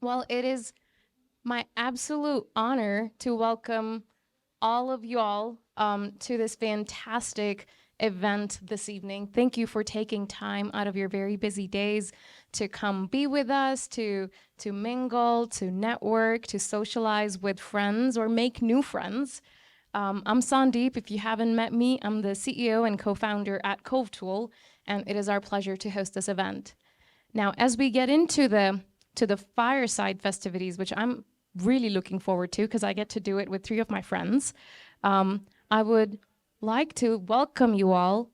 Well, it is my absolute honor to welcome all of y'all to this fantastic event this evening. Thank you for taking time out of your very busy days to come be with us, to mingle, to network, to socialize with friends or make new friends. I'm Sandeep. If you haven't met me, I'm the CEO and co-founder at Cove Tool, and it is our pleasure to host this event. Now, as we get into the fireside festivities, which I'm really looking forward to because I get to do it with 3 of my friends, I would like to welcome you all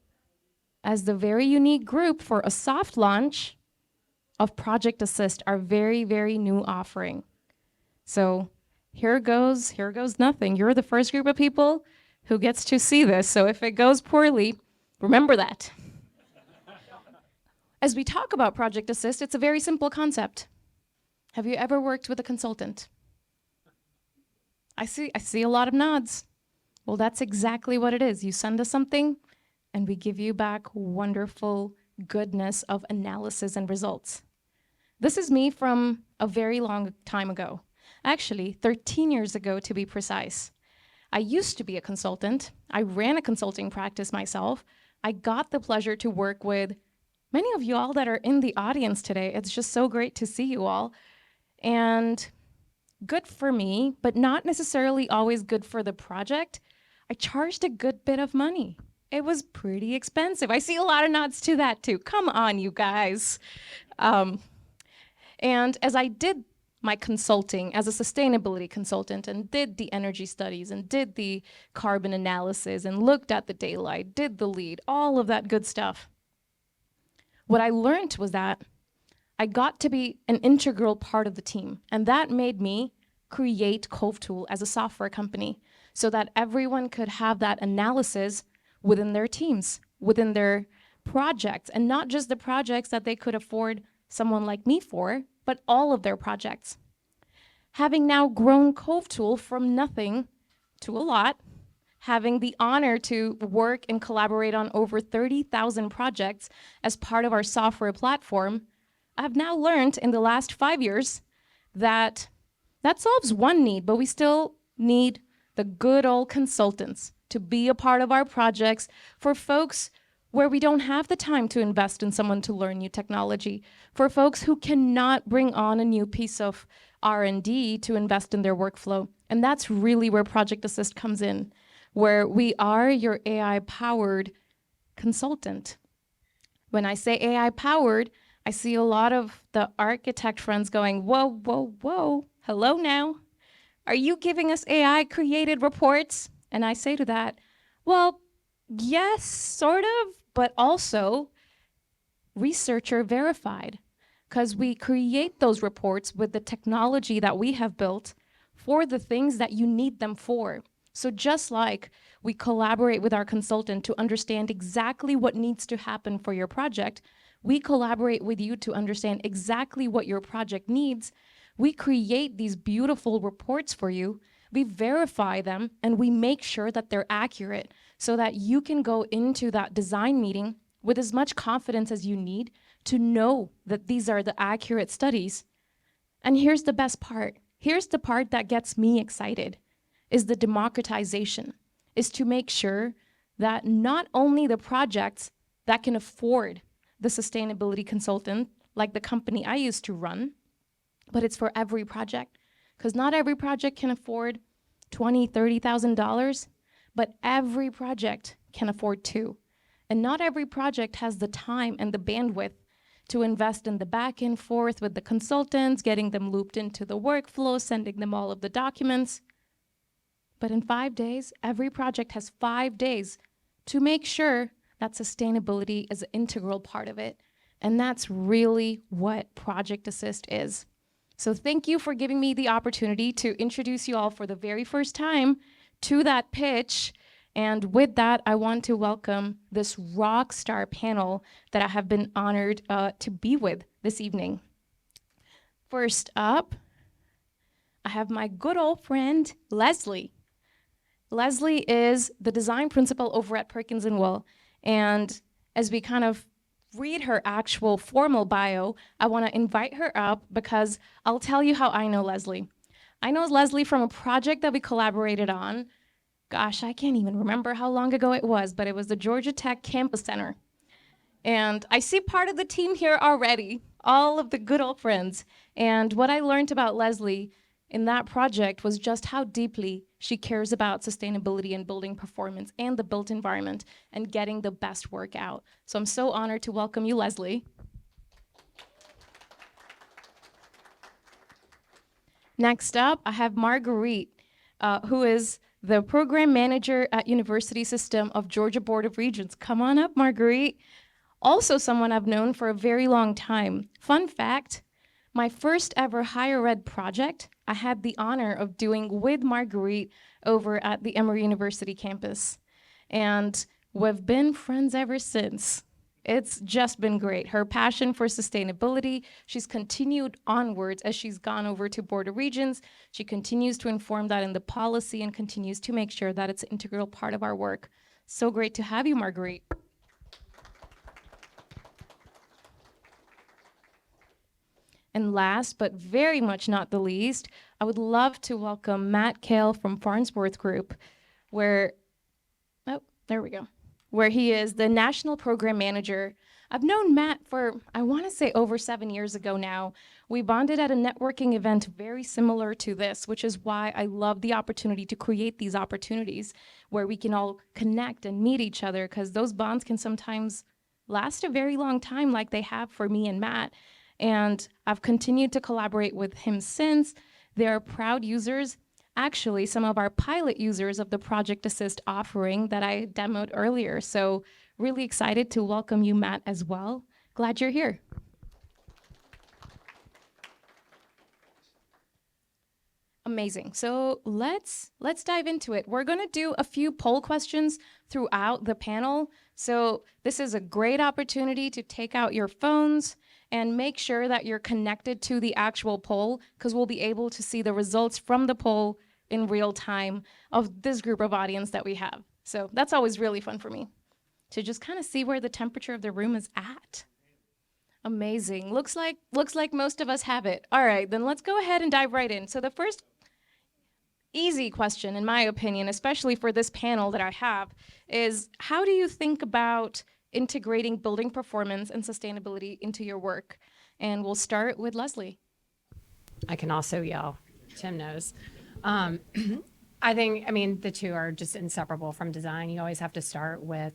as the very unique group for a soft launch of Project Assist, our very, very new offering. So here goes nothing. You're the first group of people who gets to see this. So if it goes poorly, remember that. As we talk about Project Assist, it's a very simple concept. Have you ever worked with a consultant? I see a lot of nods. Well, that's exactly what it is. You send us something, and we give you back wonderful goodness of analysis and results. This is me from a very long time ago. Actually, 13 years ago, to be precise. I used to be a consultant. I ran a consulting practice myself. I got the pleasure to work with many of you all that are in the audience today. It's just so great to see you all. And good for me, but not necessarily always good for the project. I charged a good bit of money. It was pretty expensive. I see a lot of nods to that too. Come on, you guys. And as I did my consulting as a sustainability consultant and did the energy studies and did the carbon analysis and looked at the daylight, did the lead, all of that good stuff, what I learned was that I got to be an integral part of the team, and that made me create Cove Tool as a software company so that everyone could have that analysis within their teams, within their projects, and not just the projects that they could afford someone like me for, but all of their projects. Having now grown Cove Tool from nothing to a lot, having the honor to work and collaborate on over 30,000 projects as part of our software platform, I've now learned in the last 5 years that that solves one need, but we still need the good old consultants to be a part of our projects for folks where we don't have the time to invest in someone to learn new technology, for folks who cannot bring on a new piece of R&D to invest in their workflow. And that's really where Project Assist comes in, where we are your AI-powered consultant. When I say AI-powered, I see a lot of the architect friends going, whoa, whoa, whoa, hello now. Are you giving us AI-created reports? And I say to that, well, yes, sort of, but also researcher verified, because we create those reports with the technology that we have built for the things that you need them for. So just like we collaborate with our consultant to understand exactly what needs to happen for your project, we collaborate with you to understand exactly what your project needs. We create these beautiful reports for you, we verify them, and we make sure that they're accurate so that you can go into that design meeting with as much confidence as you need to know that these are the accurate studies. And here's the best part. Here's the part that gets me excited, is the democratization, is to make sure that not only the projects that can afford the sustainability consultant, like the company I used to run, but it's for every project, because not every project can afford $20,000, $30,000, but every project can afford to. And not every project has the time and the bandwidth to invest in the back and forth with the consultants, getting them looped into the workflow, sending them all of the documents. But in 5 days, every project has 5 days to make sure that sustainability is an integral part of it. And that's really what Project Assist is. So thank you for giving me the opportunity to introduce you all for the very first time to that pitch. And with that, I want to welcome this rock star panel that I have been honored to be with this evening. First up, I have my good old friend, Lesley. Lesley is the design principal over at Perkins & Will. And as we kind of read her actual formal bio, I want to invite her up because I'll tell you how I know Lesley. I know Lesley from a project that we collaborated on. Gosh, I can't even remember how long ago it was, but it was the Georgia Tech Campus Center. And I see part of the team here already, all of the good old friends. And what I learned about Lesley in that project was just how deeply she cares about sustainability and building performance and the built environment and getting the best work out. So I'm so honored to welcome you, Lesley. Next up, I have Marguerite, who is the program manager at University System of Georgia Board of Regents. Come on up, Marguerite. Also someone I've known for a very long time. Fun fact, my first ever higher ed project, I had the honor of doing with Marguerite over at the Emory University campus. And we've been friends ever since. It's just been great. Her passion for sustainability, she's continued onwards as she's gone over to Board of Regents. She continues to inform that in the policy and continues to make sure that it's an integral part of our work. So great to have you, Marguerite. And last, but very much not the least, I would love to welcome Matt Cale from Farnsworth Group, where he is the National Program Manager. I've known Matt for, I want to say over 7 years ago now. We bonded at a networking event very similar to this, which is why I love the opportunity to create these opportunities where we can all connect and meet each other, because those bonds can sometimes last a very long time, like they have for me and Matt. And I've continued to collaborate with him since. They're proud users, actually some of our pilot users of the project.assist offering that I demoed earlier. So really excited to welcome you, Matt, as well. Glad you're here. Amazing. So let's dive into it. We're going to do a few poll questions throughout the panel. So this is a great opportunity to take out your phones and make sure that you're connected to the actual poll, because we'll be able to see the results from the poll in real time of this group of audience that we have. So that's always really fun for me, to just kind of see where the temperature of the room is at. Amazing. Looks like most of us have it. All right, then let's go ahead and dive right in. So the first easy question, in my opinion, especially for this panel that I have, is how do you think about integrating building performance and sustainability into your work? And we'll start with Lesley. I can also yell. Tim knows. I mean, the two are just inseparable from design. You always have to start with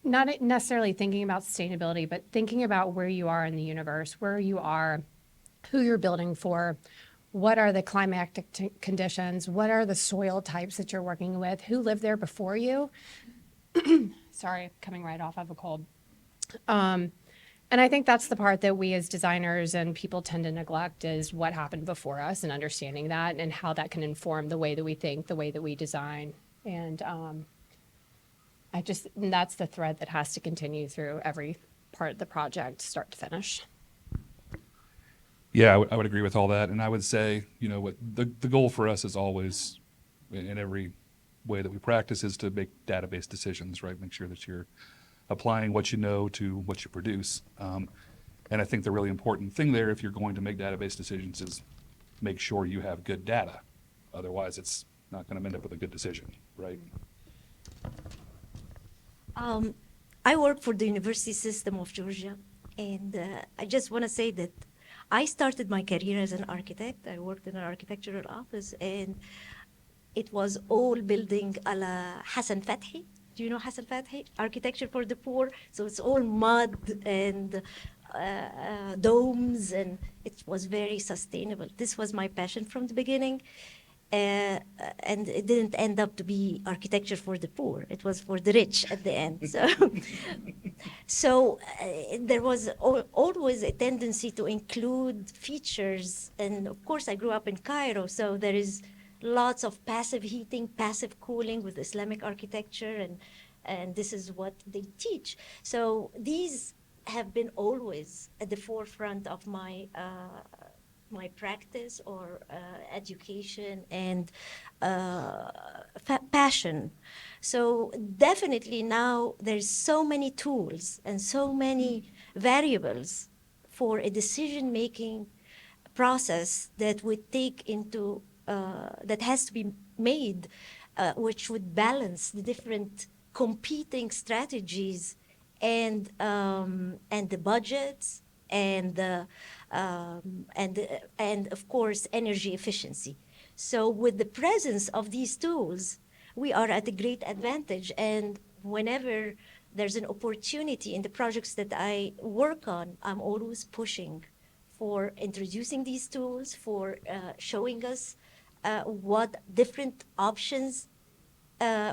not necessarily thinking about sustainability, but thinking about where you are in the universe, where you are, who you're building for, what are the climatic conditions, what are the soil types that you're working with, who lived there before you. Sorry, coming right off of a cold. And I think that's the part that we as designers and people tend to neglect, is what happened before us and understanding that and how that can inform the way that we think, the way that we design. And that's the thread that has to continue through every part of the project, start to finish. Yeah, I would agree with all that. And I would say, what the goal for us is always, in every way that we practice, is to make database decisions, right? Make sure that you're applying what you know to what you produce. And I think the really important thing there, if you're going to make database decisions, is make sure you have good data. Otherwise, it's not going to end up with a good decision, right? I work for the University System of Georgia, and I just want to say that I started my career as an architect. I worked in an architectural office, and it was all building a la Hassan Fathi. Do you know Hassan Fathi? Architecture for the poor. So it's all mud and domes, and it was very sustainable. This was my passion from the beginning. And it didn't end up to be architecture for the poor. It was for the rich at the end. So there was always a tendency to include features. And of course, I grew up in Cairo, so there is lots of passive heating, passive cooling with Islamic architecture, and this is what they teach. So these have been always at the forefront of my my practice or education and passion. So definitely now there's so many tools and so many variables for a decision-making process that would take into, that has to be made, which would balance the different competing strategies and the budgets and the and of course energy efficiency. So with the presence of these tools, we are at a great advantage. And whenever there's an opportunity in the projects that I work on, I'm always pushing for introducing these tools, for showing us what different options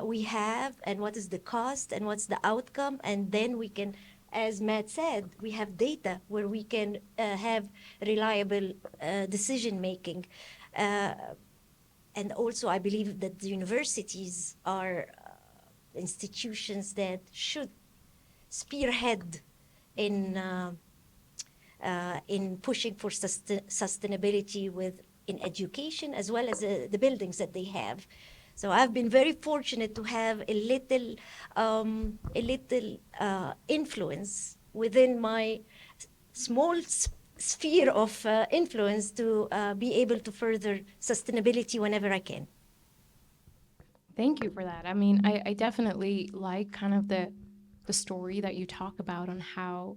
we have and what is the cost and what's the outcome. And then we can, as Matt said, we have data where we can have reliable decision making. And also, I believe that the universities are institutions that should spearhead in pushing for sustainability in education as well as the buildings that they have. So I've been very fortunate to have a little influence within my small sphere of influence to be able to further sustainability whenever I can. Thank you for that. I mean, I definitely like kind of the story that you talk about on how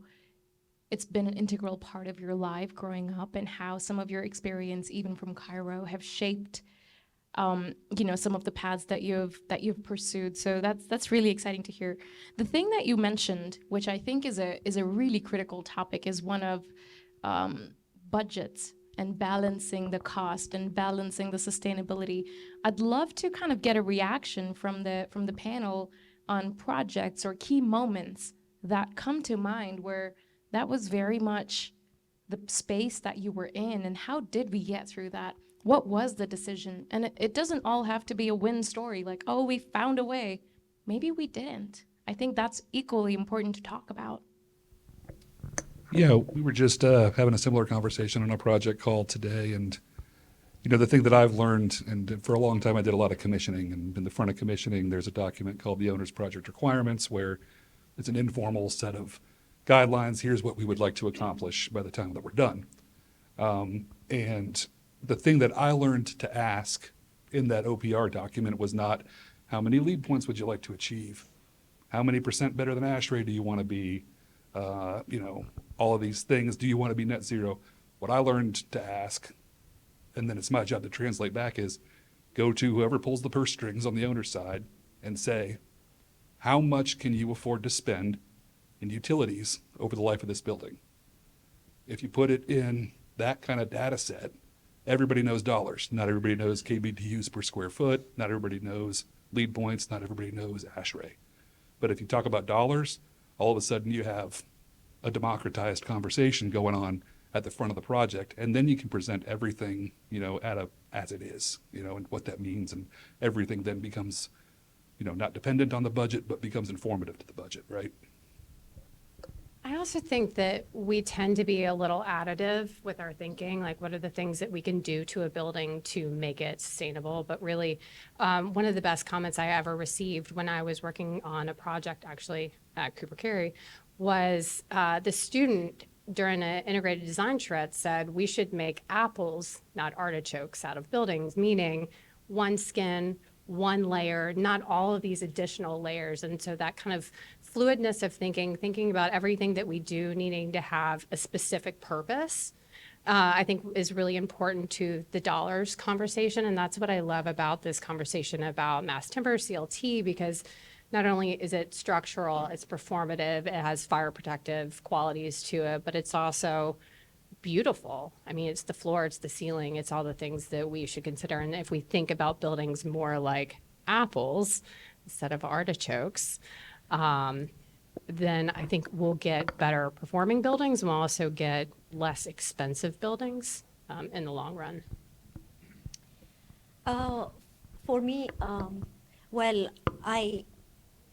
it's been an integral part of your life growing up and how some of your experience, even from Cairo, have shaped some of the paths that you've pursued. So that's really exciting to hear. The thing that you mentioned, which I think is a really critical topic, is one of budgets and balancing the cost and balancing the sustainability. I'd love to kind of get a reaction from the panel on projects or key moments that come to mind where that was very much the space that you were in, and how did we get through that? What was the decision? And it doesn't all have to be a win story, like, oh, we found a way. Maybe we didn't. I think that's equally important to talk about. Yeah, we were just having a similar conversation on a project call today, and the thing that I've learned, and for a long time I did a lot of commissioning, and in the front of commissioning there's a document called the owner's project requirements, where it's an informal set of guidelines. Here's what we would like to accomplish by the time that we're done. And the thing that I learned to ask in that OPR document was not, how many lead points would you like to achieve? How many % better than ASHRAE do you want to be? All of these things. Do you want to be net zero? What I learned to ask, and then it's my job to translate back, is go to whoever pulls the purse strings on the owner's side and say, how much can you afford to spend in utilities over the life of this building? If you put it in that kind of data set, everybody knows dollars. Not everybody knows KBTUs per square foot. Not everybody knows lead points. Not everybody knows ASHRAE. But if you talk about dollars, all of a sudden you have a democratized conversation going on at the front of the project, and then you can present everything, as it is, and what that means, and everything then becomes, not dependent on the budget, but becomes informative to the budget, right? I also think that we tend to be a little additive with our thinking, like what are the things that we can do to a building to make it sustainable. But really, one of the best comments I ever received when I was working on a project actually at Cooper Carey was the student during an integrated design shred said we should make apples, not artichokes, out of buildings, meaning one skin, one layer, not all of these additional layers. And so that kind of fluidness of thinking about everything that we do needing to have a specific purpose, I think is really important to the dollars conversation. And that's what I love about this conversation about mass timber, CLT, because not only is it structural, it's performative, it has fire protective qualities to it, but it's also beautiful. I mean, it's the floor, it's the ceiling, it's all the things that we should consider. And if we think about buildings more like apples instead of artichokes, then I think we'll get better performing buildings and we'll also get less expensive buildings in the long run. For me, well, I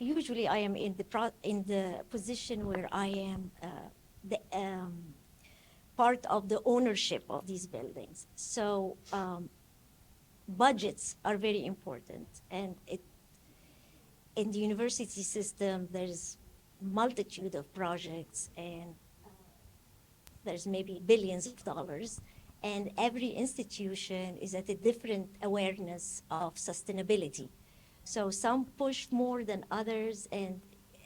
am in the position where I am part of the ownership of these buildings. So budgets are very important, and in the university system, there's multitude of projects, and there's maybe billions of dollars, and every institution is at a different awareness of sustainability. So some push more than others, and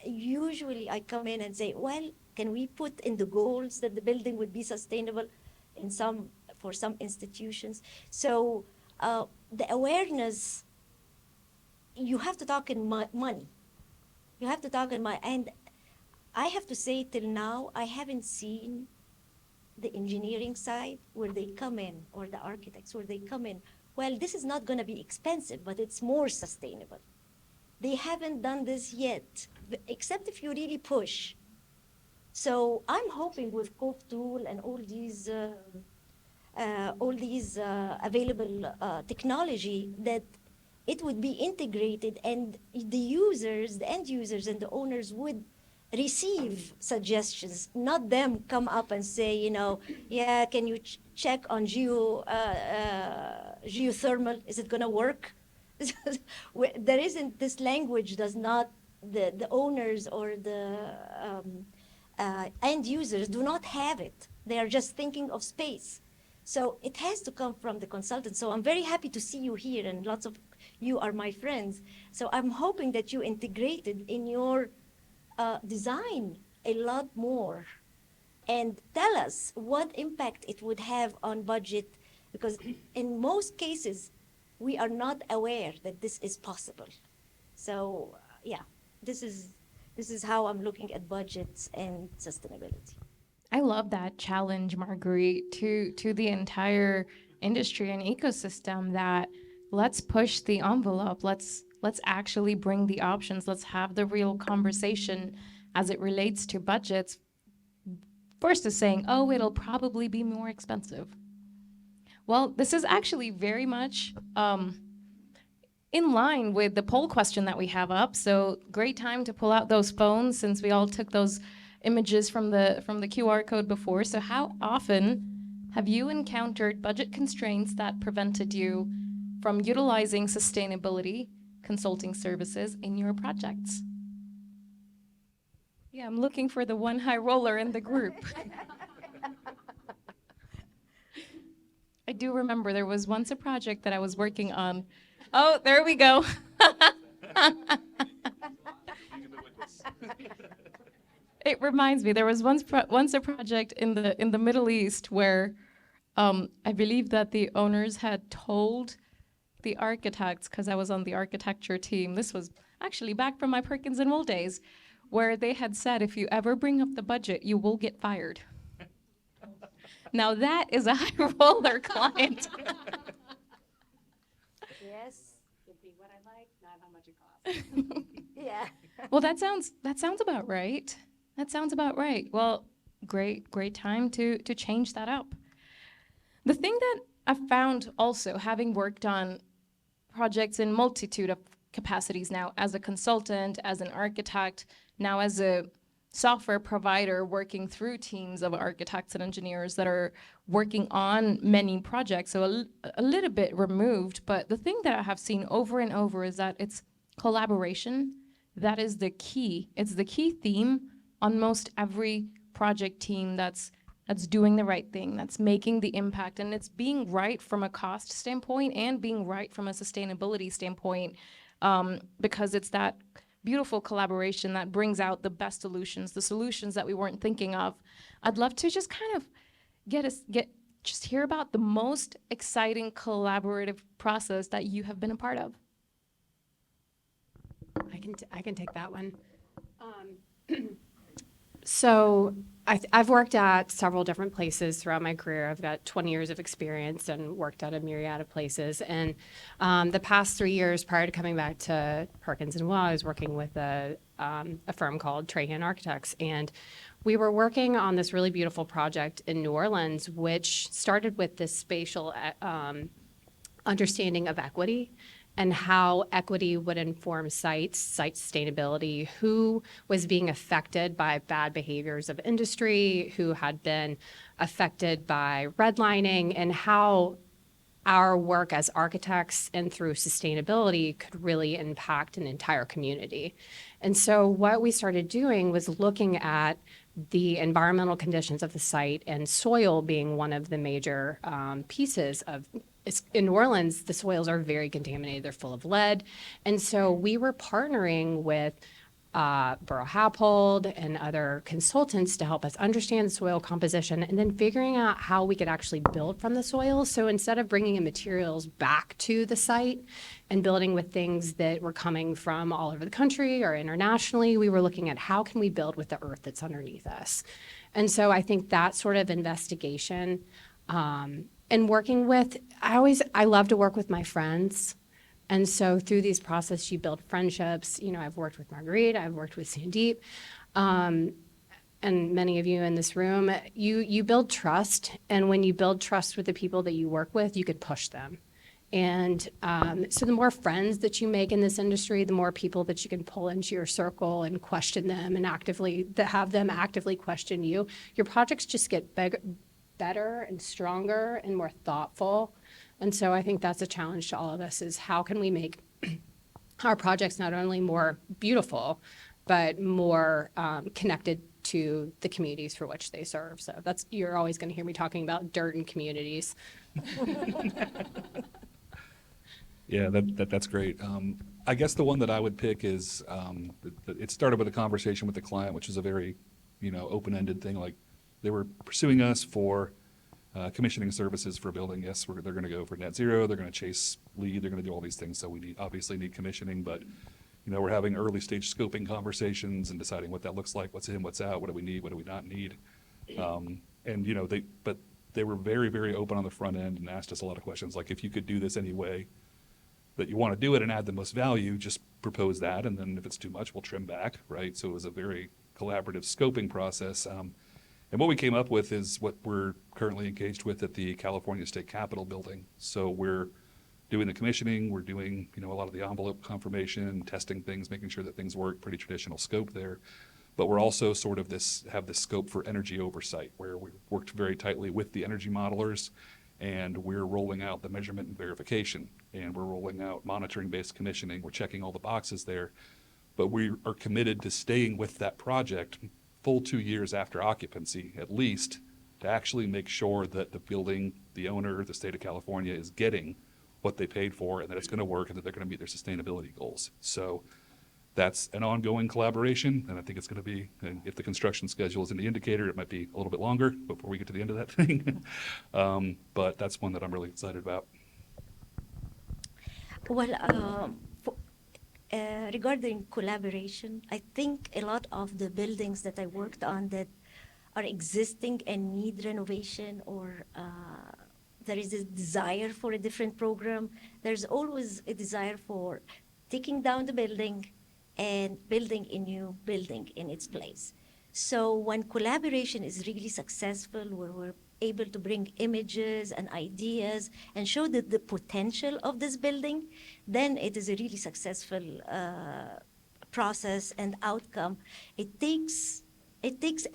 usually I come in and say, well, can we put in the goals that the building would be sustainable for some institutions? So the awareness, you have to talk in money. You have to talk in money. And I have to say, till now, I haven't seen the engineering side where they come in, or the architects where they come in, well, this is not going to be expensive, but it's more sustainable. They haven't done this yet, except if you really push. So I'm hoping with Cove tool and all these available technology, that it would be integrated, and the end users and the owners would receive suggestions, not them come up and say, yeah, can you check on geothermal? Is it going to work? There isn't, this language does not, the owners or the end users do not have it. They are just thinking of space. So it has to come from the consultant. So I'm very happy to see you here, and lots of you are my friends. So I'm hoping that you integrated in your design a lot more, and tell us what impact it would have on budget, because in most cases, we are not aware that this is possible. So yeah, this is how I'm looking at budgets and sustainability. I love that challenge, Marguerite, to the entire industry and ecosystem, that let's push the envelope. Let's actually bring the options. Let's have the real conversation as it relates to budgets versus saying, oh, it'll probably be more expensive. Well, this is actually very much in line with the poll question that we have up. So great time to pull out those phones, since we all took those images from the QR code before. So how often have you encountered budget constraints that prevented you from utilizing sustainability consulting services in your projects? Yeah, I'm looking for the one high roller in the group. I do remember there was once a project that I was working on. Oh, there we go. It reminds me, there was once a project in the Middle East where I believe that the owners had told the architects, because I was on the architecture team, this was actually back from my Perkins and Wool days, where they had said, if you ever bring up the budget, you will get fired. Now that is a high roller client. Yes. Would be what I like, not how much it costs. Yeah. Well, that sounds about right. That sounds about right. Well, great time to change that up. The thing that I found also, having worked on projects in multitude of capacities now, as a consultant, as an architect, now as a software provider working through teams of architects and engineers that are working on many projects, so a little bit removed, but the thing that I have seen over and over is that it's collaboration. That is the key. It's the key theme on most every project team that's doing the right thing, that's making the impact, and it's being right from a cost standpoint and being right from a sustainability standpoint, because it's that beautiful collaboration that brings out the best solutions, the solutions that we weren't thinking of. I'd love to just kind of just hear about the most exciting collaborative process that you have been a part of. I can take that one. So I've worked at several different places throughout my career. I've got 20 years of experience and worked at a myriad of places. And the past 3 years prior to coming back to Perkins and Will, I was working with a firm called Trahan Architects. And we were working on this really beautiful project in New Orleans, which started with this spatial understanding of equity and how equity would inform sites, site sustainability, who was being affected by bad behaviors of industry, who had been affected by redlining, and how our work as architects and through sustainability could really impact an entire community. And so what we started doing was looking at the environmental conditions of the site, and soil being one of the major pieces of. In New Orleans, the soils are very contaminated. They're full of lead. And so we were partnering with Borough Happold and other consultants to help us understand the soil composition, and then figuring out how we could actually build from the soil. So instead of bringing in materials back to the site and building with things that were coming from all over the country or internationally, we were looking at how can we build with the earth that's underneath us. And so I think that sort of investigation and working with, I love to work with my friends. And so through these processes, you build friendships. You know, I've worked with Marguerite, I've worked with Sandeep, and many of you in this room. You build trust, and when you build trust with the people that you work with, you could push them. And so the more friends that you make in this industry, the more people that you can pull into your circle and question them and have them actively question you. Your projects just get better and stronger and more thoughtful. And so I think that's a challenge to all of us, is how can we make our projects not only more beautiful, but more connected to the communities for which they serve. So you're always going to hear me talking about dirt and communities. Yeah, that's great. I guess the one that I would pick is, it started with a conversation with the client, which is a very, open-ended thing. Like, they were pursuing us for commissioning services for a building. Yes, they're going to go for net zero. They're going to chase LEED. They're going to do all these things. So we obviously need commissioning, but we're having early stage scoping conversations and deciding what that looks like, what's in, what's out, what do we need, what do we not need. But they were very, very open on the front end and asked us a lot of questions, like, if you could do this any way that you want to do it and add the most value, just propose that. And then if it's too much, we'll trim back, right? So it was a very collaborative scoping process. And what we came up with is what we're currently engaged with at the California State Capitol building. So we're doing the commissioning, we're doing, a lot of the envelope confirmation, testing things, making sure that things work, pretty traditional scope there. But we're also sort of have this scope for energy oversight, where we worked very tightly with the energy modelers, and we're rolling out the measurement and verification, and we're rolling out monitoring-based commissioning. We're checking all the boxes there, but we are committed to staying with that project full 2 years after occupancy, at least, to actually make sure that the building, the owner, the state of California is getting what they paid for, and that it's going to work, and that they're going to meet their sustainability goals. So that's an ongoing collaboration, and I think it's going to be, and if the construction schedule is an indicator, it might be a little bit longer before we get to the end of that thing. But that's one that I'm really excited about. Well, regarding collaboration, I think a lot of the buildings that I worked on that are existing and need renovation, or there is a desire for a different program, there's always a desire for taking down the building and building a new building in its place. So when collaboration is really successful, where we're able to bring images and ideas and show the potential of this building, then it is a really successful process and outcome. It takes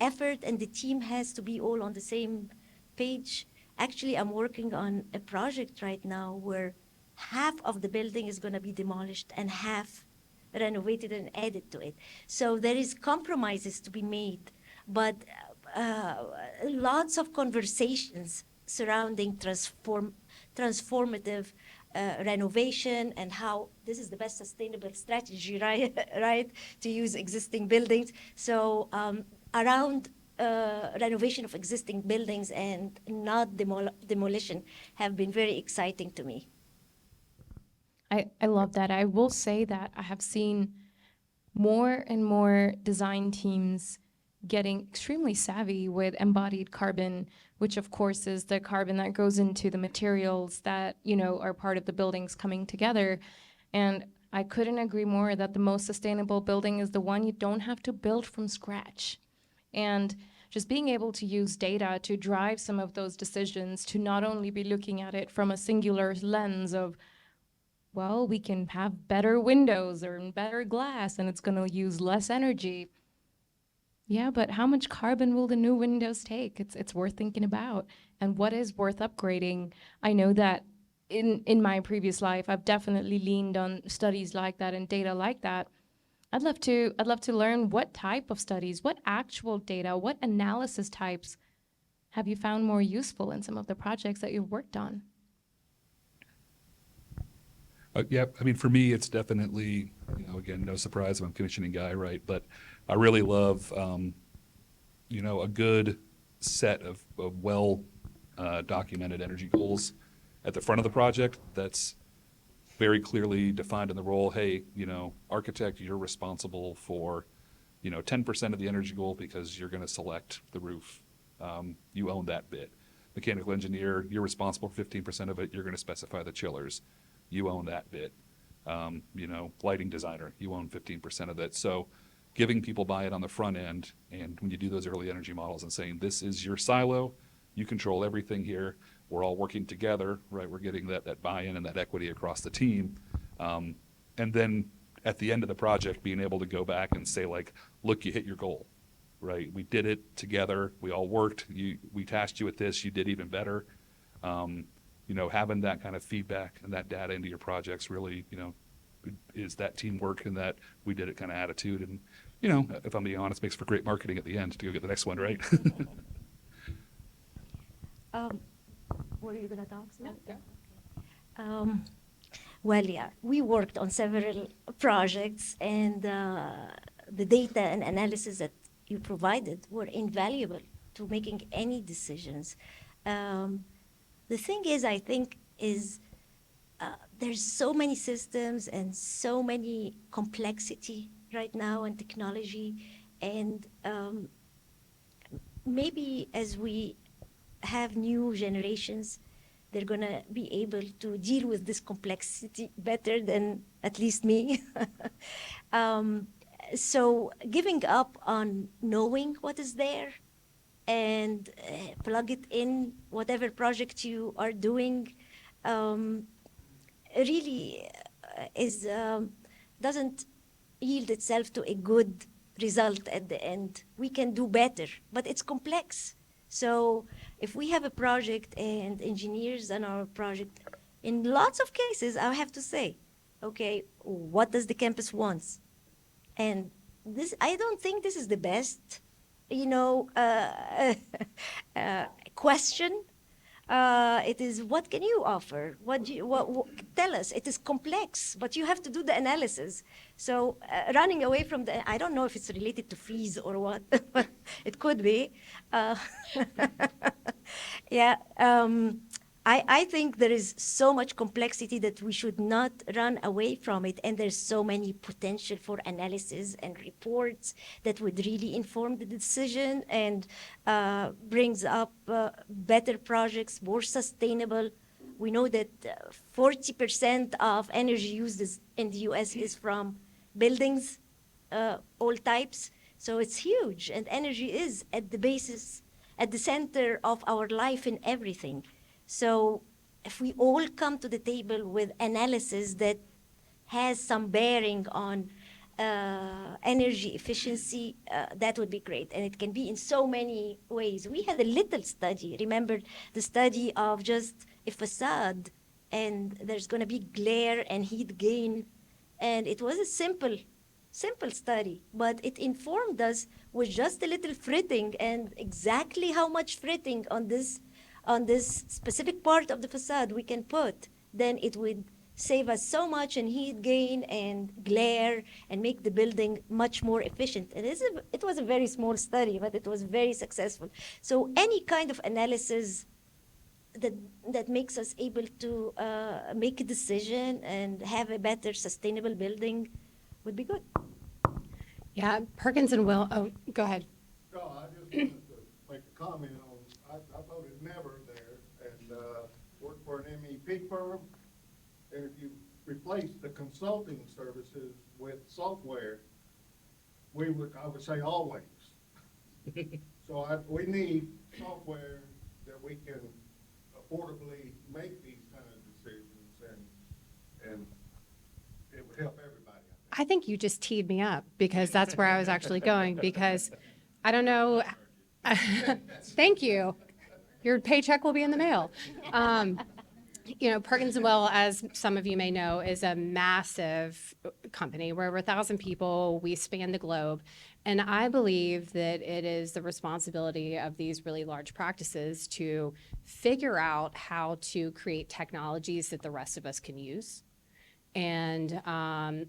effort, and the team has to be all on the same page. Actually, I'm working on a project right now where half of the building is going to be demolished and half renovated and added to it. So there is compromises to be made, but lots of conversations surrounding transformative renovation and how this is the best sustainable strategy, right, to use existing buildings. So around renovation of existing buildings and not demolition have been very exciting to me. I love that. I will say that I have seen more and more design teams getting extremely savvy with embodied carbon, which of course is the carbon that goes into the materials that, are part of the buildings coming together. And I couldn't agree more that the most sustainable building is the one you don't have to build from scratch. And just being able to use data to drive some of those decisions, to not only be looking at it from a singular lens of well, we can have better windows or better glass and it's going to use less energy. Yeah, but how much carbon will the new windows take? It's worth thinking about. And what is worth upgrading? I know that in my previous life, I've definitely leaned on studies like that and data like that. I'd love to learn what type of studies, what actual data, what analysis types have you found more useful in some of the projects that you've worked on? Yeah, I mean, for me, it's definitely, again, no surprise, I'm a commissioning guy, right? But I really love, a good set of well documented energy goals at the front of the project that's very clearly defined in the role. Hey, architect, you're responsible for, 10% of the energy goal because you're going to select the roof. You own that bit. Mechanical engineer, you're responsible for 15% of it. You're going to specify the chillers. You own that bit. Lighting designer, you own 15% of it. So giving people buy-in on the front end, and when you do those early energy models and saying, this is your silo, you control everything here, we're all working together, right? We're getting that buy-in and that equity across the team. And then at the end of the project, being able to go back and say, like, look, you hit your goal, right? We did it together. We all worked. We tasked you with this. You did even better. Having that kind of feedback and that data into your projects really, is that teamwork and that we did it kind of attitude. And, if I'm being honest, makes for great marketing at the end to go get the next one, right? Were you gonna talk? Well, yeah, we worked on several projects, and the data and analysis that you provided were invaluable to making any decisions. The thing is, I think, there's so many systems and so many complexity right now and technology, and maybe as we have new generations, they're gonna be able to deal with this complexity better than at least me. So giving up on knowing what is there and plug it in whatever project you are doing really is doesn't yield itself to a good result at the end. We can do better, but it's complex. So if we have a project and engineers on our project, in lots of cases, I have to say, okay, what does the campus want? And this, I don't think this is the best, question. It is, what can you offer? What, tell us. It is complex, but you have to do the analysis. So running away from I don't know if it's related to fees or what, but it could be. Yeah. I think there is so much complexity that we should not run away from it. And there's so many potential for analysis and reports that would really inform the decision and brings up better projects, more sustainable. We know that 40% of energy used in the US is from buildings, all types. So it's huge. And energy is at the basis, at the center of our life and everything. So if we all come to the table with analysis that has some bearing on energy efficiency, that would be great. And it can be in so many ways. We had a little study, remember the study of just a facade, and there's going to be glare and heat gain. And it was a simple study, but it informed us with just a little fritting and exactly how much fritting on this specific part of the facade we can put, then it would save us so much in heat gain and glare and make the building much more efficient. And it was a very small study, but it was very successful. So any kind of analysis that makes us able to make a decision and have a better sustainable building would be good. Yeah, Perkins and Will, oh, go ahead. No, I just wanted to make a comment on, I voted never there and worked for an MEP firm. And if you replace the consulting services with software, I would say always. So we need software that we can affordably make these kind of decisions and I think you just teed me up because that's where I was actually going, because I don't know. Thank you. Your paycheck will be in the mail. Perkins & Will, as some of you may know, is a massive company. We're over 1,000 people. We span the globe. And I believe that it is the responsibility of these really large practices to figure out how to create technologies that the rest of us can use. And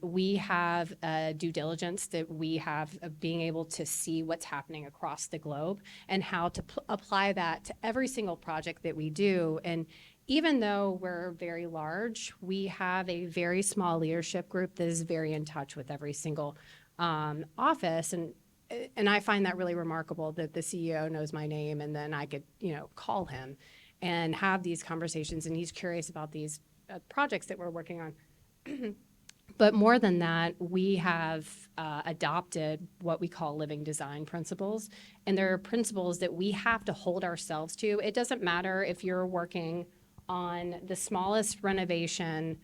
we have a due diligence that we have of being able to see what's happening across the globe and how to apply that to every single project that we do. And even though we're very large, we have a very small leadership group that is very in touch with every single office. And I find that really remarkable that the CEO knows my name, and then I could, call him and have these conversations, and he's curious about these projects that we're working on. But more than that, we have adopted what we call living design principles. And there are principles that we have to hold ourselves to. It doesn't matter if you're working on the smallest renovation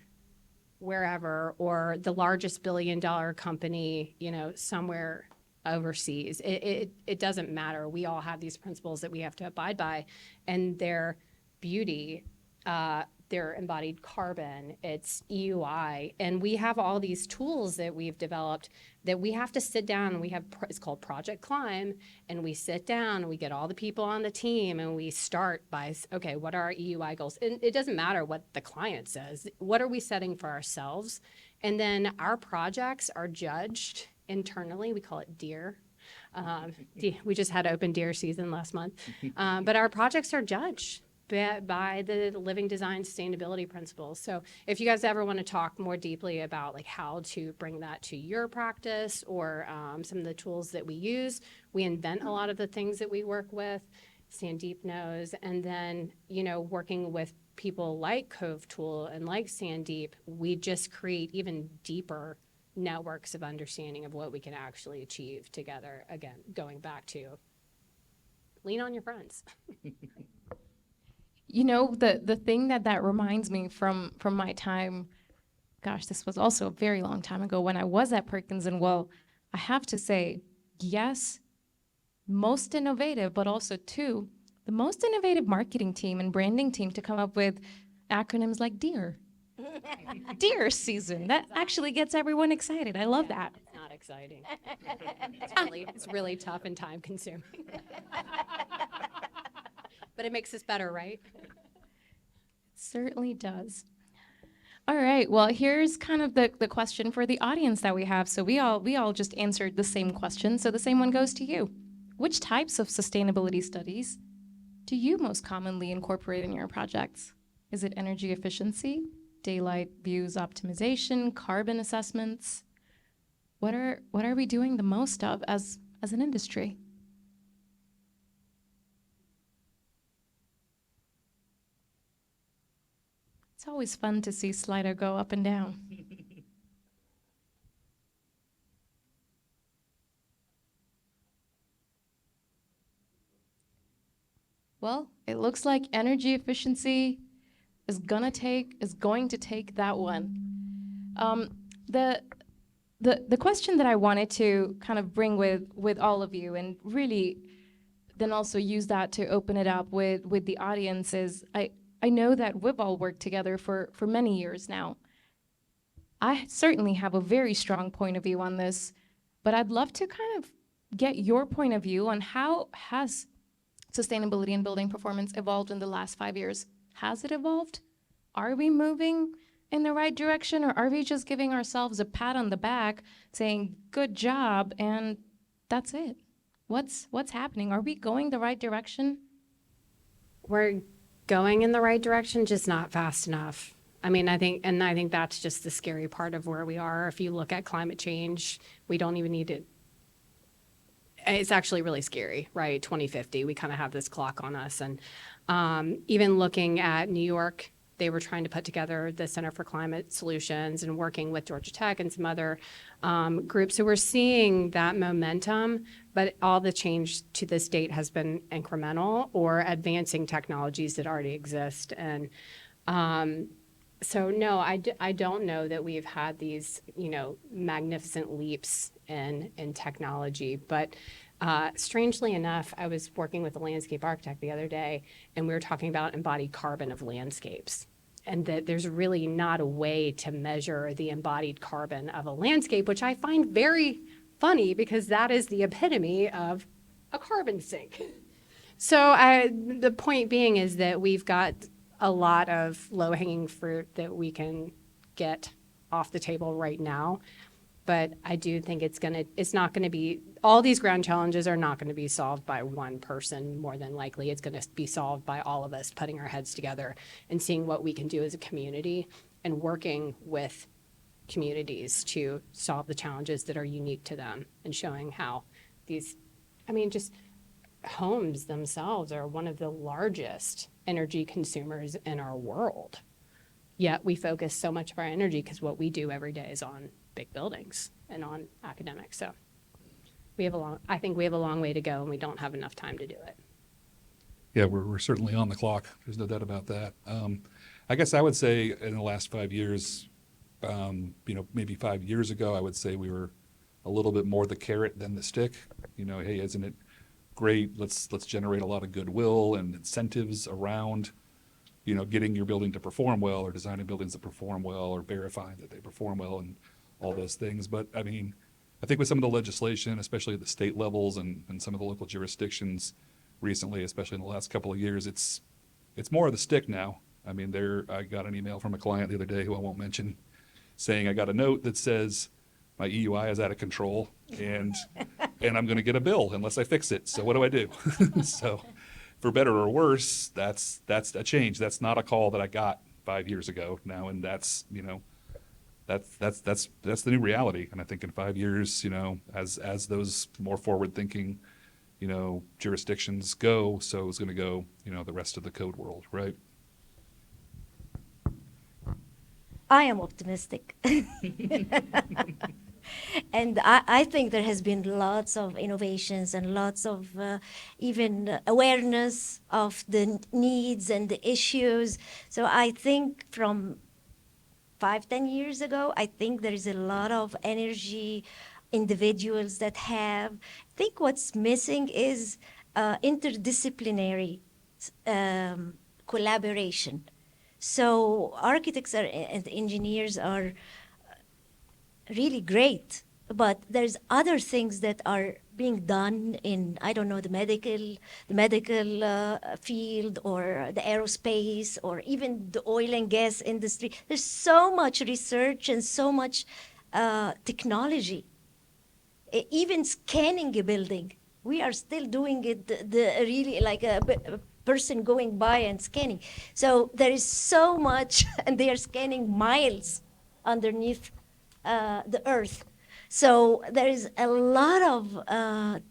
wherever or the largest billion-dollar company, somewhere overseas. It doesn't matter. We all have these principles that we have to abide by, and their beauty, their embodied carbon, it's EUI, and we have all these tools that we've developed that we have to sit down, and we have, it's called Project Climb, and we sit down and we get all the people on the team and we start by, okay, what are our EUI goals? And it doesn't matter what the client says. What are we setting for ourselves? And then our projects are judged internally. We call it DEAR. We just had open DEAR season last month. But our projects are judged by the living design sustainability principles. So if you guys ever want to talk more deeply about like how to bring that to your practice or some of the tools that we use, we invent a lot of the things that we work with. Sandeep knows. And then, working with people like Cove Tool and like Sandeep, we just create even deeper networks of understanding of what we can actually achieve together. Again, going back to lean on your friends. The thing that reminds me from my time, gosh, this was also a very long time ago when I was at Perkins & Will, I have to say, yes, most innovative, but also two, the most innovative marketing team and branding team to come up with acronyms like DEAR. DEAR season. That actually gets everyone excited. I love that. It's not exciting. It's really tough and time consuming. But it makes us better, right? It certainly does. All right. Well, here's kind of the question for the audience that we have. So we all just answered the same question. So the same one goes to you. Which types of sustainability studies do you most commonly incorporate in your projects? Is it energy efficiency, daylight views optimization, carbon assessments? What are we doing the most of as an industry? It's always fun to see Slido go up and down. Well, it looks like energy efficiency is going to take that one. The question that I wanted to kind of bring with all of you, and really then also use that to open it up with the audience, is I know that we've all worked together for many years now. I certainly have a very strong point of view on this, but I'd love to kind of get your point of view on how has sustainability and building performance evolved in the last 5 years. Has it evolved? Are we moving in the right direction, or are we just giving ourselves a pat on the back saying, good job, and that's it? What's happening? Are we going the right direction? We're going in the right direction, just not fast enough. I think that's just the scary part of where we are. If you look at climate change, we don't even need it. It's actually really scary, right? 2050, we kind of have this clock on us. And even looking at New York, they were trying to put together the Center for Climate Solutions and working with Georgia Tech and some other groups. So we're seeing that momentum, but all the change to this date has been incremental or advancing technologies that already exist. And So no, I don't know that we've had these, magnificent leaps in technology. But strangely enough, I was working with a landscape architect the other day, and we were talking about embodied carbon of landscapes, and that there's really not a way to measure the embodied carbon of a landscape, which I find very funny because that is the epitome of a carbon sink. So the point being is that we've got a lot of low-hanging fruit that we can get off the table right now. But I do think it's not going to be, all these ground challenges are not going to be solved by one person. More than likely, it's going to be solved by all of us putting our heads together and seeing what we can do as a community and working with communities to solve the challenges that are unique to them and showing how just homes themselves are one of the largest energy consumers in our world. Yet we focus so much of our energy because what we do every day is on big buildings and on academics. So I think we have a long way to go, and we don't have enough time to do it. Yeah, we're certainly on the clock. There's no doubt about that. I guess I would say in the last 5 years, maybe 5 years ago, I would say we were a little bit more the carrot than the stick. Hey, isn't it great? Let's generate a lot of goodwill and incentives around, getting your building to perform well, or designing buildings that perform well, or verifying that they perform well, and all those things. But I think with some of the legislation, especially at the state levels and some of the local jurisdictions recently, especially in the last couple of years, it's more of the stick now. I got an email from a client the other day who I won't mention, saying I got a note that says my EUI is out of control and I'm going to get a bill unless I fix it. So what do I do? So for better or worse, that's a change. That's not a call that I got 5 years ago now, and that's the new reality. And I think in 5 years, as those more forward-thinking, jurisdictions go, so is going to go, the rest of the code world, right? I am optimistic. And I think there has been lots of innovations and lots of even awareness of the needs and the issues. So I think from 5-10 years ago, I think there is a lot of energy, individuals that have. I think what's missing is interdisciplinary collaboration. So architects and engineers are really great, but there's other things that are being done in, I don't know, the medical field, or the aerospace, or even the oil and gas industry. There's so much research and so much technology. Even scanning a building, we are still doing it really like a person going by and scanning. So there is so much, and they are scanning miles underneath the earth. So there is a lot of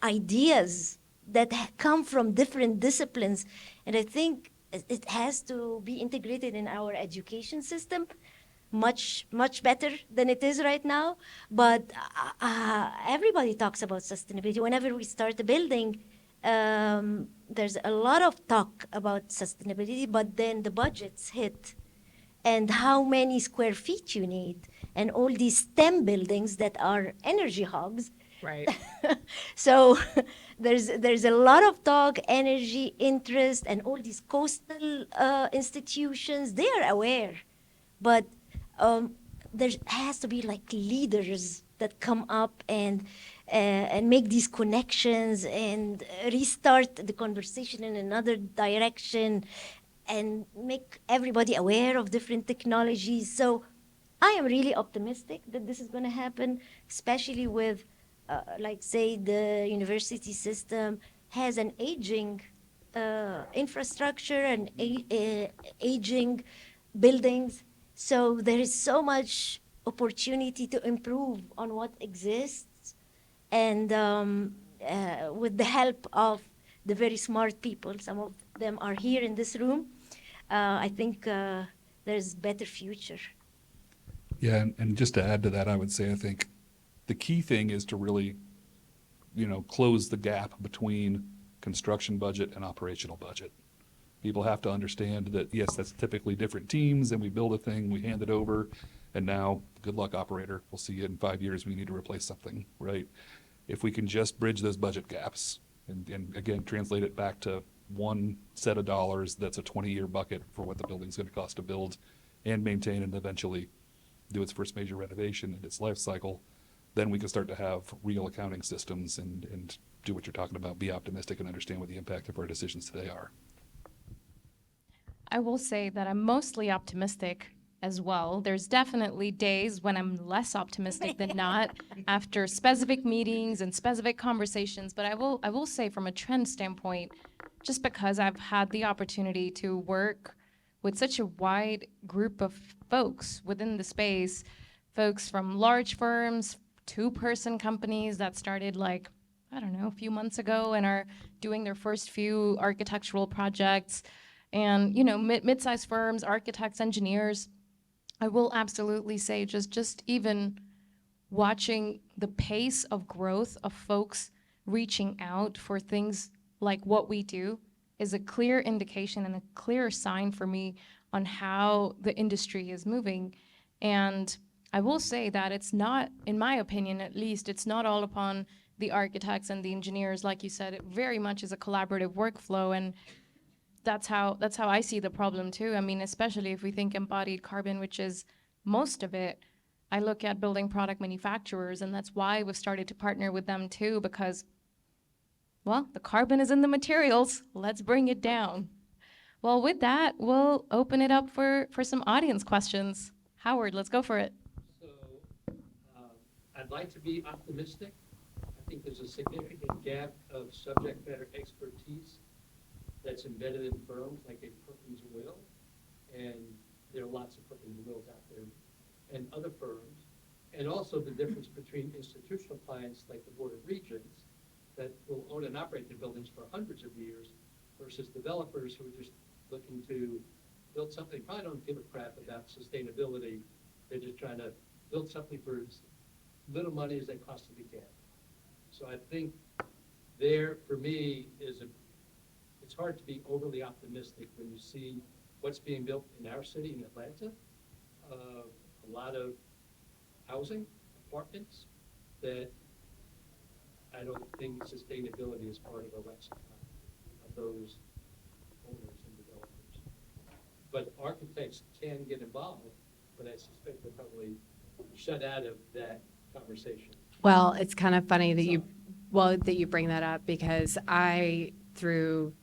ideas that come from different disciplines, and I think it has to be integrated in our education system much better than it is right now. But everybody talks about sustainability. Whenever we start a building, there's a lot of talk about sustainability, but then the budgets hit, and how many square feet you need, and all these STEM buildings that are energy hogs. Right. So there's a lot of talk, energy, interest, and all these coastal institutions, they are aware. But there has to be like leaders that come up and make these connections and restart the conversation in another direction, and make everybody aware of different technologies. So I am really optimistic that this is going to happen, especially with, say, the university system has an aging infrastructure and aging buildings. So there is so much opportunity to improve on what exists. And with the help of the very smart people, some of them are here in this room, I think there's better future. Yeah, and just to add to that, I would say I think the key thing is to really, close the gap between construction budget and operational budget. People have to understand that, yes, that's typically different teams, and we build a thing, we hand it over, and now, good luck, operator. We'll see you in 5 years when you need to replace something, right? If we can just bridge those budget gaps and again, translate it back to one set of dollars that's a 20-year bucket for what the building's going to cost to build and maintain and eventually do its first major renovation in its life cycle, then we can start to have real accounting systems and do what you're talking about, be optimistic and understand what the impact of our decisions today are. I will say that I'm mostly optimistic as well. There's definitely days when I'm less optimistic than not after specific meetings and specific conversations. But I will say from a trend standpoint, just because I've had the opportunity to work with such a wide group of folks within the space, folks from large firms, two-person companies that started like, I don't know, a few months ago and are doing their first few architectural projects, and mid-sized firms, architects, engineers. I will absolutely say just even watching the pace of growth of folks reaching out for things like what we do is a clear indication and a clear sign for me on how the industry is moving. And I will say that it's not, in my opinion at least, it's not all upon the architects and the engineers. Like you said, it very much is a collaborative workflow, and that's how I see the problem too. I mean, especially if we think embodied carbon, which is most of it, I look at building product manufacturers, and that's why we've started to partner with them too, because, well, the carbon is in the materials. Let's bring it down. Well, with that, we'll open it up for some audience questions. Howard, let's go for it. So I'd like to be optimistic. I think there's a significant gap of subject matter expertise that's embedded in firms like a Perkins Will, and there are lots of Perkins Wills out there, and other firms, and also the difference between institutional clients like the Board of Regents that will own and operate the buildings for hundreds of years versus developers who are just looking to build something, probably don't give a crap about sustainability. They're just trying to build something for as little money as they possibly can. So I think there, for me, it's hard to be overly optimistic when you see what's being built in our city in Atlanta. A lot of housing, apartments, that I don't think sustainability is part of a lexicon of those owners and developers. But architects can get involved, but I suspect they're probably shut out of that conversation. Well, it's kind of funny that you bring that up, because I, through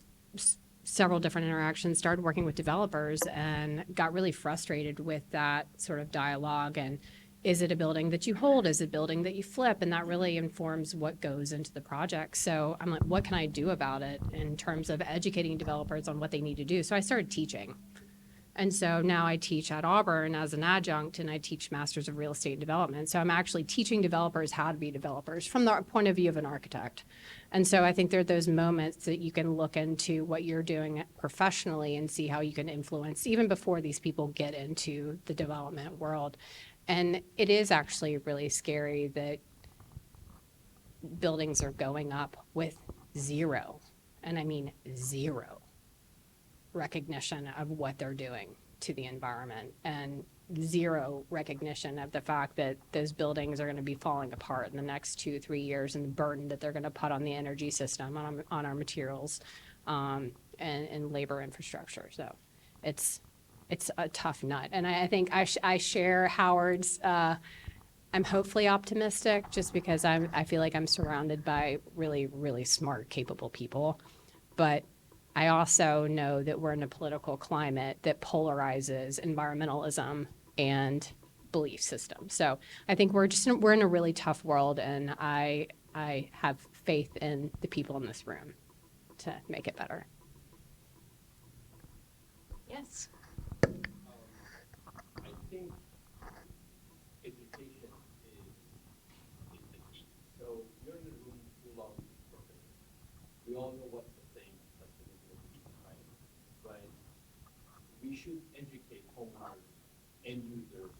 several different interactions, started working with developers and got really frustrated with that sort of dialogue. And is it a building that you hold? Is it a building that you flip? And that really informs what goes into the project. So I'm like, what can I do about it in terms of educating developers on what they need to do? So I started teaching. And so now I teach at Auburn as an adjunct, and I teach Masters of Real Estate Development. So I'm actually teaching developers how to be developers from the point of view of an architect. And so I think there are those moments that you can look into what you're doing professionally and see how you can influence even before these people get into the development world. And it is actually really scary that buildings are going up with zero, and I mean zero, recognition of what they're doing to the environment, and zero recognition of the fact that those buildings are going to be falling apart in the next 2-3 years, and the burden that they're going to put on the energy system, on our materials, and labor infrastructure. So it's a tough nut. And I think I share Howard's, I'm hopefully optimistic just because I feel like I'm surrounded by really, really smart, capable people. But I also know that we're in a political climate that polarizes environmentalism and belief systems. So I think we're in a really tough world, and I have faith in the people in this room to make it better. Yes. I think education is the key. So you're in the room too long to be perfect. We all know what to think, right? But we should educate homeowners and users.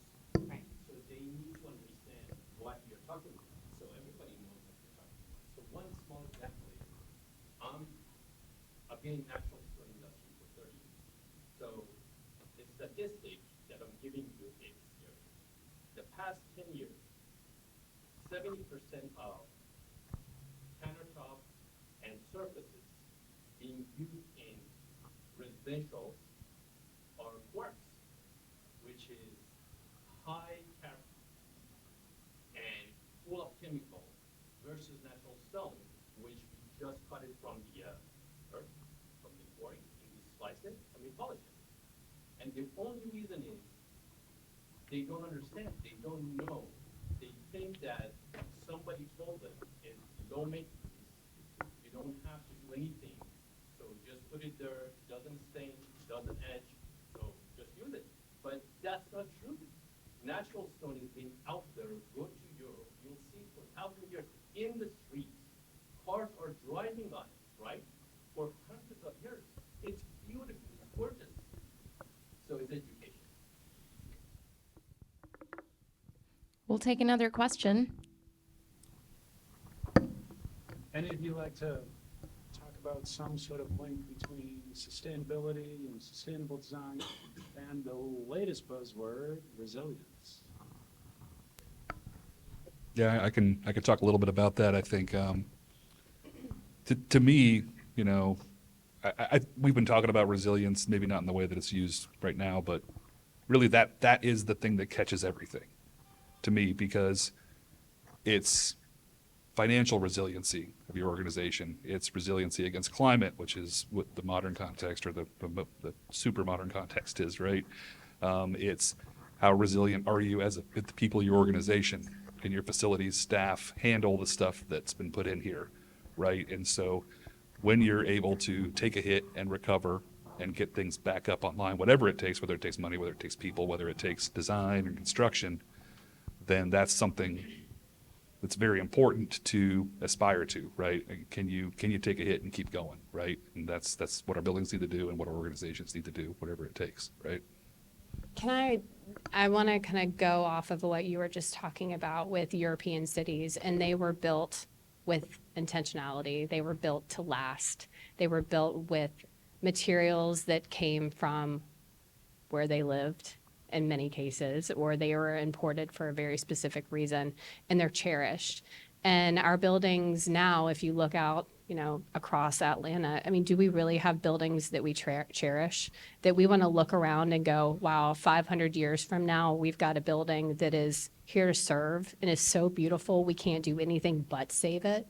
Right. So they need to understand what you're talking about. So everybody knows what you're talking about. So one small example is, I've been in national steel industry for 30 70% of countertop and surfaces being used in residential are quartz, which is high character and full of chemical, versus natural stone, which we just cut it from the earth, from the quarry, and we slice it and we polish it. And the only reason is they don't understand, they don't know. They think that somebody told them it's low maintenance, you don't have to do anything, so just put it there, it doesn't stain, it doesn't etch, so just use it. But that's not true. Natural stone has been out there. Go to Europe, you'll see for 1,000 years in the streets. Cars are driving on it, right? For hundreds of years. It's beautiful, it's gorgeous. So it's education. We'll take another question. Any of you like to talk about some sort of link between sustainability and sustainable design and the latest buzzword, resilience? Yeah, I can talk a little bit about that. I think to me, you know, we've been talking about resilience, maybe not in the way that it's used right now, but really that is the thing that catches everything to me, because it's financial resiliency of your organization. It's resiliency against climate, which is what the modern context or the super modern context is, right? It's how resilient are you as the people of your organization? Can your facilities, staff handle the stuff that's been put in here, right? And so when you're able to take a hit and recover and get things back up online, whatever it takes, whether it takes money, whether it takes people, whether it takes design and construction, then that's something that's very important to aspire to, right? Can you take a hit and keep going, right? And that's what our buildings need to do and what our organizations need to do, whatever it takes, right? I want to kind of go off of what you were just talking about with European cities, and they were built with intentionality. They were built to last. They were built with materials that came from where they lived in many cases, or they were imported for a very specific reason, and they're cherished. And our buildings now, if you look out, you know, across Atlanta, I mean, do we really have buildings that we cherish, that we want to look around and go, wow, 500 years from now, we've got a building that is here to serve and is so beautiful, we can't do anything but save it?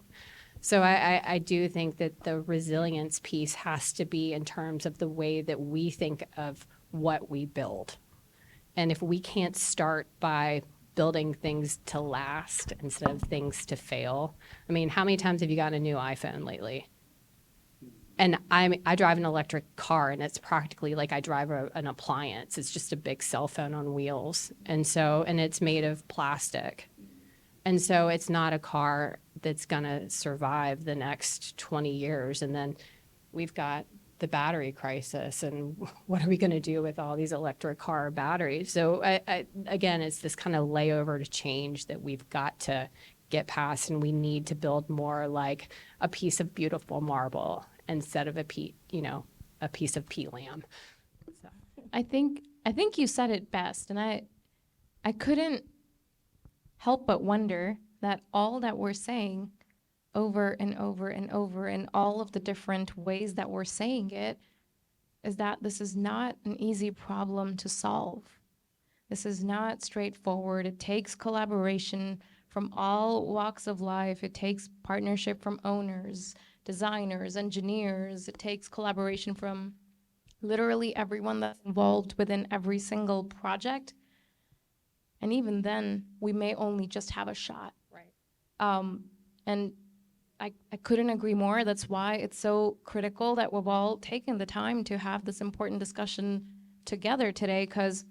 So I do think that the resilience piece has to be in terms of the way that we think of what we build. And if we can't start by building things to last instead of things to fail. I mean, how many times have you gotten a new iPhone lately? And I drive an electric car, and it's practically like I drive an appliance. It's just a big cell phone on wheels. And it's made of plastic. And so it's not a car that's going to survive the next 20 years. And then we've got the battery crisis, and what are we going to do with all these electric car batteries? So again, it's this kind of layover to change that we've got to get past, and we need to build more like a piece of beautiful marble instead of a piece of peat lamb. So. I think you said it best, and I couldn't help but wonder that all that we're saying over and over and over in all of the different ways that we're saying it is that this is not an easy problem to solve. This is not straightforward. It takes collaboration from all walks of life. It takes partnership from owners, designers, engineers. It takes collaboration from literally everyone that's involved within every single project. And even then, we may only just have a shot. Right. And I couldn't agree more. That's why it's so critical that we've all taken the time to have this important discussion together today, because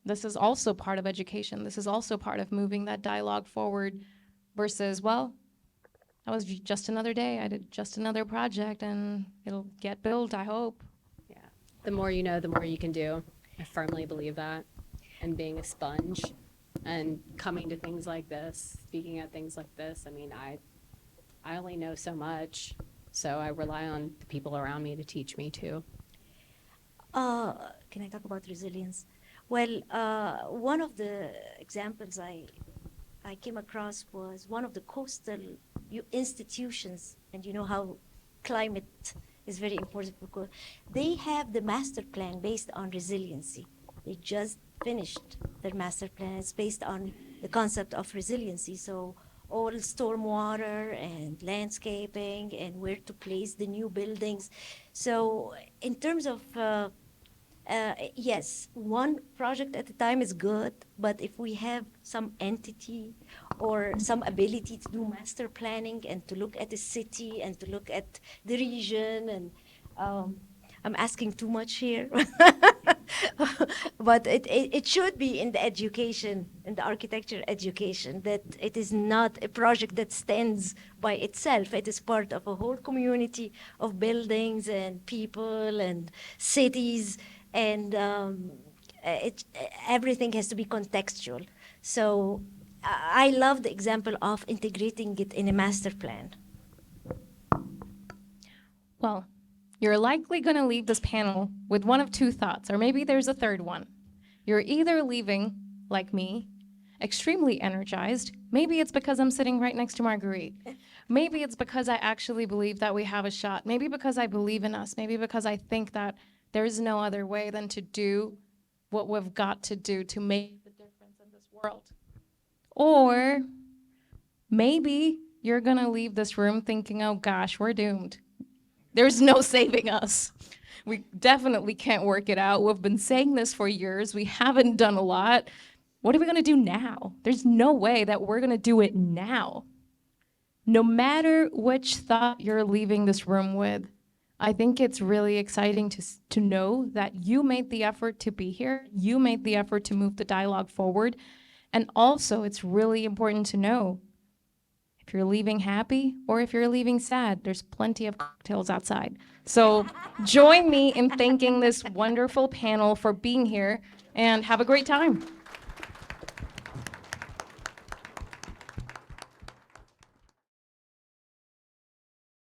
this is also part of education. This is also part of moving that dialogue forward versus, well, that was just another day. I did just another project, and it'll get built, I hope. Yeah. The more you know, the more you can do. I firmly believe that. And being a sponge and coming to things like this, speaking at things like this, I mean, I only know so much, so I rely on the people around me to teach me too. Can I talk about resilience? Well, one of the examples I I came across was one of the coastal institutions, and you know how climate is very important because they have the master plan based on resiliency. They just finished their master plan. It's based on the concept of resiliency. So all stormwater and landscaping and where to place the new buildings. So in terms of yes, one project at a time is good, but if we have some entity or some ability to do master planning and to look at the city and to look at the region, and I'm asking too much here, but it should be in the education, in the architecture education, that it is not a project that stands by itself. It is part of a whole community of buildings and people and cities. And everything has to be contextual. So I love the example of integrating it in a master plan. Well, you're likely going to leave this panel with one of two thoughts, or maybe there's a third one. You're either leaving, like me, extremely energized. Maybe it's because I'm sitting right next to Marguerite. Maybe it's because I actually believe that we have a shot. Maybe because I believe in us. Maybe because I think that there's no other way than to do what we've got to do to make the difference in this world. Or maybe you're going to leave this room thinking, oh gosh, we're doomed. There's no saving us. We definitely can't work it out. We've been saying this for years. We haven't done a lot. What are we going to do now? There's no way that we're going to do it now. No matter which thought you're leaving this room with, I think it's really exciting to know that you made the effort to be here. You made the effort to move the dialogue forward. And also, it's really important to know if you're leaving happy or if you're leaving sad, there's plenty of cocktails outside. So join me in thanking this wonderful panel for being here and have a great time.